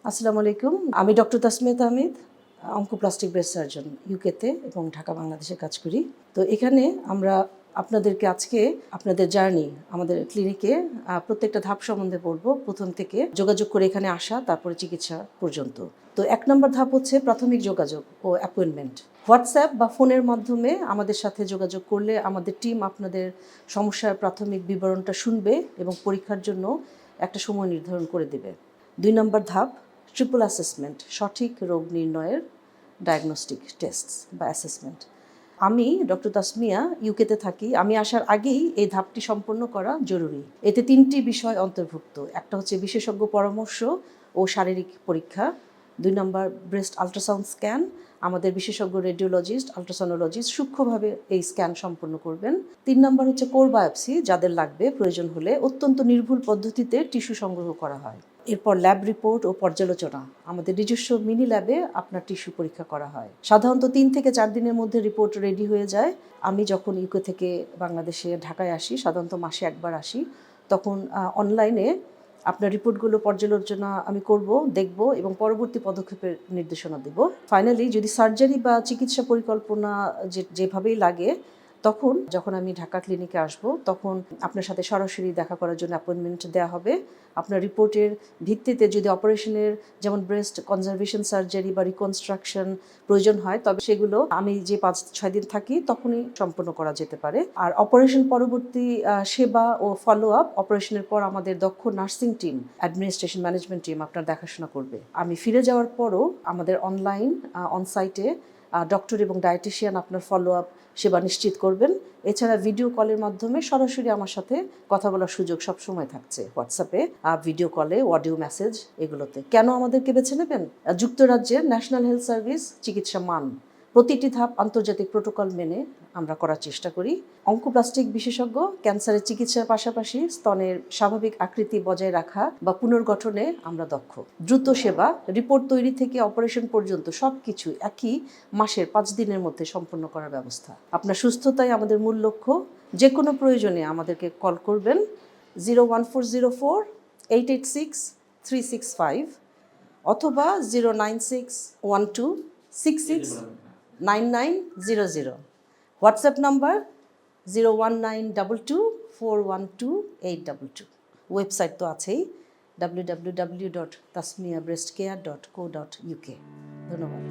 আসসালামু আলাইকুম। আমি doctor Tasmia Tahmid, oncoplastic breast surgeon ইউকেতে এবং ঢাকা বাংলাদেশে কাজ করি। তো এখানে আমরা আপনাদেরকে আজকে আপনাদের জার্নি আমাদের ক্লিনিকে প্রত্যেকটা ধাপ সম্বন্ধে বলবো, প্রথম থেকে যোগাযোগ করে এখানে আসা, তারপরে চিকিৎসা পর্যন্ত। তো 1 নম্বর ধাপ হচ্ছে প্রাথমিক যোগাযোগ ও অ্যাপয়েন্টমেন্ট। হোয়াটসঅ্যাপ বা ফোনের মাধ্যমে আমাদের সাথে যোগাযোগ করলে আমাদের টিম আপনাদের সমস্যার প্রাথমিক বিবরণটা শুনবে এবং পরীক্ষার জন্য একটা সময় নির্ধারণ করে দেবে। 2 নম্বর ধাপ ট্রিপল অ্যাসেসমেন্ট, সঠিক রোগ নির্ণয়ের ডায়াগনস্টিক টেস্ট বা অ্যাসেসমেন্ট। আমি ডক্টর তাসমিয়া ইউকেতে থাকি। আমি আসার আগেই এই ধাপটি সম্পন্ন করা জরুরি। এতে 3টি বিষয় অন্তর্ভুক্ত। একটা হচ্ছে বিশেষজ্ঞ পরামর্শ ও শারীরিক পরীক্ষা। 2 নম্বর ব্রেস্ট আল্ট্রাসাউন্ড স্ক্যান। আমাদের বিশেষজ্ঞ রেডিওলজিস্ট, আল্ট্রাসনোলজিস্ট সূক্ষ্মভাবে এই স্ক্যান সম্পন্ন করবেন। 3 নম্বর হচ্ছে কোর বায়োপসি, যাদের লাগবে প্রয়োজন হলে অত্যন্ত নির্ভুল পদ্ধতিতে টিস্যু সংগ্রহ করা হয়। এরপর ল্যাব রিপোর্ট ও পর্যালোচনা। আমাদের নিজস্ব মিনি ল্যাবে আপনার টিস্যু পরীক্ষা করা হয়। সাধারণত 3 থেকে 4 দিনের মধ্যে রিপোর্ট রেডি হয়ে যায়। আমি যখন ইউকে থেকে বাংলাদেশে ঢাকায় আসি, সাধারণত মাসে একবার আসি, তখন অনলাইনে আপনার রিপোর্টগুলো পর্যালোচনা আমি করব, দেখব এবং পরবর্তী পদক্ষেপের নির্দেশনা দেব। ফাইনালি যদি সার্জারি বা চিকিৎসা পরিকল্পনা যেভাবেই লাগে, যখন আমি ঢাকা ক্লিনিকে আসব, তখন আপনার সাথে সরাসরি দেখা করার জন্য অ্যাপয়েন্টমেন্ট দেওয়া হবে। আপনার রিপোর্টের ভিত্তিতে যদি অপারেশনের, যেমন ব্রেস্ট কনজারভেশন সার্জারি বা রিকনস্ট্রাকশন প্রয়োজন হয়, তবে সেগুলো আমি যে 5-6 দিন থাকি তখনই সম্পন্ন করা যেতে পারে। আর অপারেশন পরবর্তী সেবা ও ফলো আপ, অপারেশনের পর আমাদের দক্ষ nursing team, administration management team আপনার দেখাশোনা করবে। আমি ফিরে যাওয়ার পরও আমাদের অনলাইন অনসাইটে ডক্টর এবং ডায়েটিশিয়ান আপনার ফলো আপ সেবা নিশ্চিত করবেন। এছাড়া ভিডিও কলের মাধ্যমে সরাসরি আমার সাথে কথা বলার সুযোগ সবসময় থাকছে। হোয়াটসঅ্যাপে, ভিডিও কলে, অডিও মেসেজ, এগুলোতে। কেন আমাদেরকে বেছে নেবেন? যুক্তরাজ্যের ন্যাশনাল হেলথ সার্ভিস চিকিৎসা মান, প্রতিটি ধাপ আন্তর্জাতিক প্রোটোকল মেনে আমরা করার চেষ্টা করি। অঙ্কোপ্লাস্টিক বিশেষজ্ঞ, ক্যান্সারের চিকিৎসার পাশাপাশি স্তনের স্বাভাবিক আকৃতি বজায় রাখা বা পুনর্গঠনে আমরা দক্ষ। দ্রুত সেবা, রিপোর্ট তৈরি থেকে অপারেশন পর্যন্ত সব কিছু একই মাসের 5 দিনের মধ্যে সম্পন্ন করার ব্যবস্থা। আপনার সুস্থতাই আমাদের মূল লক্ষ্য। যে কোনো প্রয়োজনে আমাদেরকে কল করবেন 01404-886-365 অথবা 09612669900। WhatsApp number 01922412822। ওয়েবসাইট তো আছেই, www.tasmiabreastcare.co.uk। ধন্যবাদ।